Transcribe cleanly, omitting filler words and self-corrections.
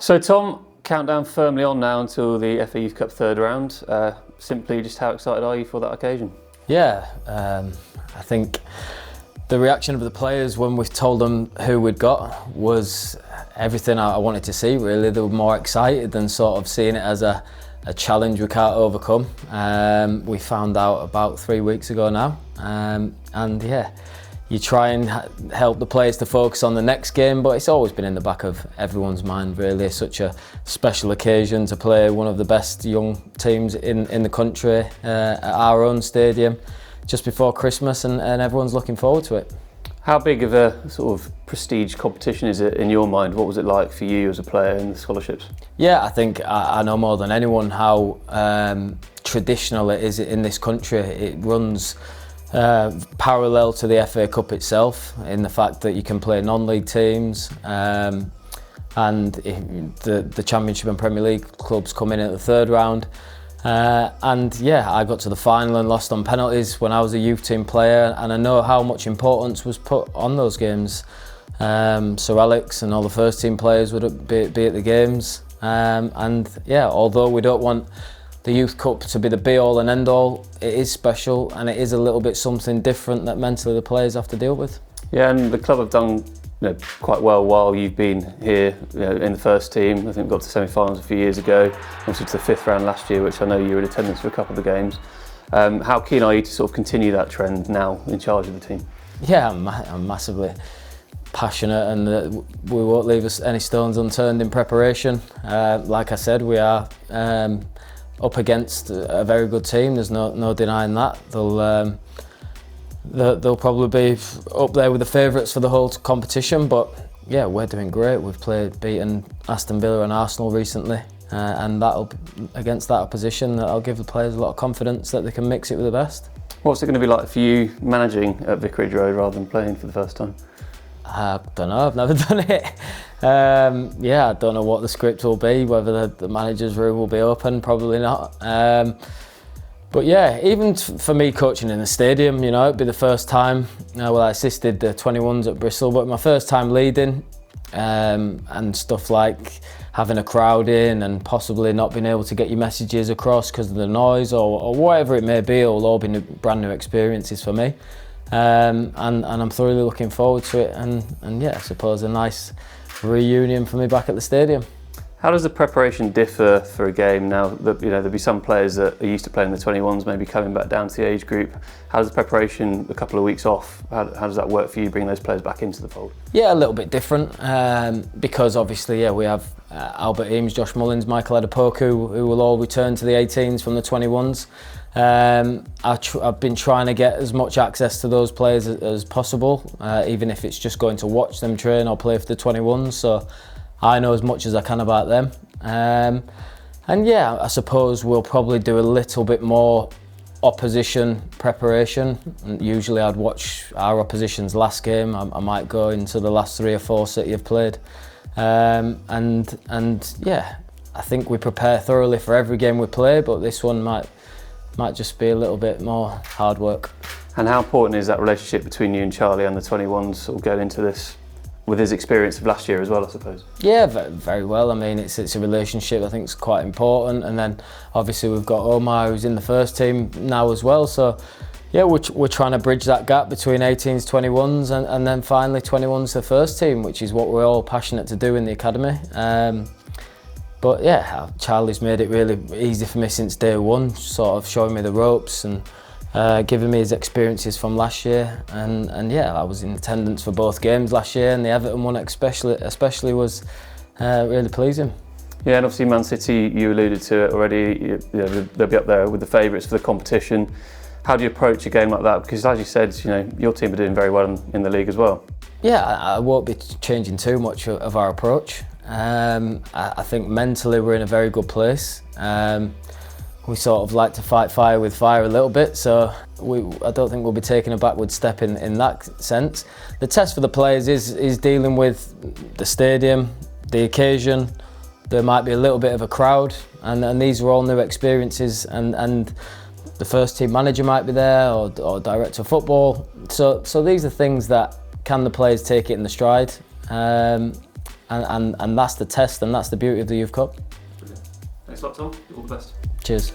So Tom, countdown firmly on now until the FA Youth Cup third round. Simply, just how excited are you for that occasion? Yeah, I think the reaction of the players when we told them who we'd got was everything I wanted to see, really. They were more excited than sort of seeing it as a challenge we can't overcome. We found out about 3 weeks ago now, and yeah, you try and help the players to focus on the next game, but it's always been in the back of everyone's mind, really. It's such a special occasion to play one of the best young teams in the country at our own stadium just before Christmas, and everyone's looking forward to it. How big of a sort of prestige competition is it in your mind? What was it like for you as a player in the scholarships? Yeah, I think I know more than anyone how traditional it is in this country. It runs parallel to the FA Cup itself in the fact that you can play non-league teams, and the Championship and Premier League clubs come in at the third round. And yeah, I got to the final and lost on penalties when I was a youth team player, and I know how much importance was put on those games. Sir Alex and all the first team players would be at the games, and yeah, although we don't want the Youth Cup to be the be-all and end-all, it is special, and it is a little bit something different that mentally the players have to deal with. Yeah, and the club have done quite well while you've been here in the first team. I think we got to semi-finals a few years ago, obviously to the fifth round last year, which I know you were in attendance for a couple of the games. How keen are you to sort of continue that trend now in charge of the team? Yeah, I'm massively passionate, and we won't leave us any stones unturned in preparation. Like I said, we are up against a very good team. There's no denying that. They'll probably be up there with the favourites for the whole competition, but yeah, we're doing great. We've beaten Aston Villa and Arsenal recently, and against that opposition, that'll give the players a lot of confidence that they can mix it with the best. What's it going to be like for you managing at Vicarage Road rather than playing for the first time? I don't know, I've never done it. Yeah, I don't know what the script will be, whether the manager's room will be open, probably not. But yeah, even for me coaching in the stadium, it'd be the first time. I assisted the 21s at Bristol, but my first time leading, and stuff like having a crowd in and possibly not being able to get your messages across because of the noise or whatever it may be, it'll all be brand new experiences for me. And I'm thoroughly looking forward to it, and yeah, I suppose a nice reunion for me back at the stadium. How does the preparation differ for a game now? There'll be some players that are used to playing the 21s, maybe coming back down to the age group. How does the preparation, a couple of weeks off, how does that work for you, bringing those players back into the fold? Yeah, a little bit different, because obviously, we have Albert Eames, Josh Mullins, Michael Adepoku, who will all return to the 18s from the 21s. I've been trying to get as much access to those players as possible, even if it's just going to watch them train or play for the 21s. So I know as much as I can about them. And yeah, I suppose we'll probably do a little bit more opposition preparation. Usually I'd watch our opposition's last game. I might go into the last 3 or 4 City have played. And yeah, I think we prepare thoroughly for every game we play, but this one might just be a little bit more hard work. And how important is that relationship between you and Charlie and the 21s sort of going into this with his experience of last year as well, I suppose? Yeah, very well. I mean, it's a relationship I think is quite important, and then obviously we've got Omar, who's in the first team now as well. So yeah, we're trying to bridge that gap between 18s, 21s, and then finally 21s to the first team, which is what we're all passionate to do in the academy. But yeah, Charlie's made it really easy for me since day one, sort of showing me the ropes and giving me his experiences from last year. And yeah, I was in attendance for both games last year, and the Everton one especially was really pleasing. Yeah, and obviously Man City, you alluded to it already, they'll be up there with the favourites for the competition. How do you approach a game like that? Because as you said, your team are doing very well in the league as well. Yeah, I won't be changing too much of our approach. I think mentally we're in a very good place. We sort of like to fight fire with fire a little bit, so I don't think we'll be taking a backward step in that sense. The test for the players is dealing with the stadium, the occasion. There might be a little bit of a crowd, and these are all new experiences, and the first team manager might be there, or director of football. So these are things that, can the players take it in the stride? and that's the test, and that's the beauty of the Youth Cup. Brilliant. Thanks a lot, Tom. All the best. Cheers.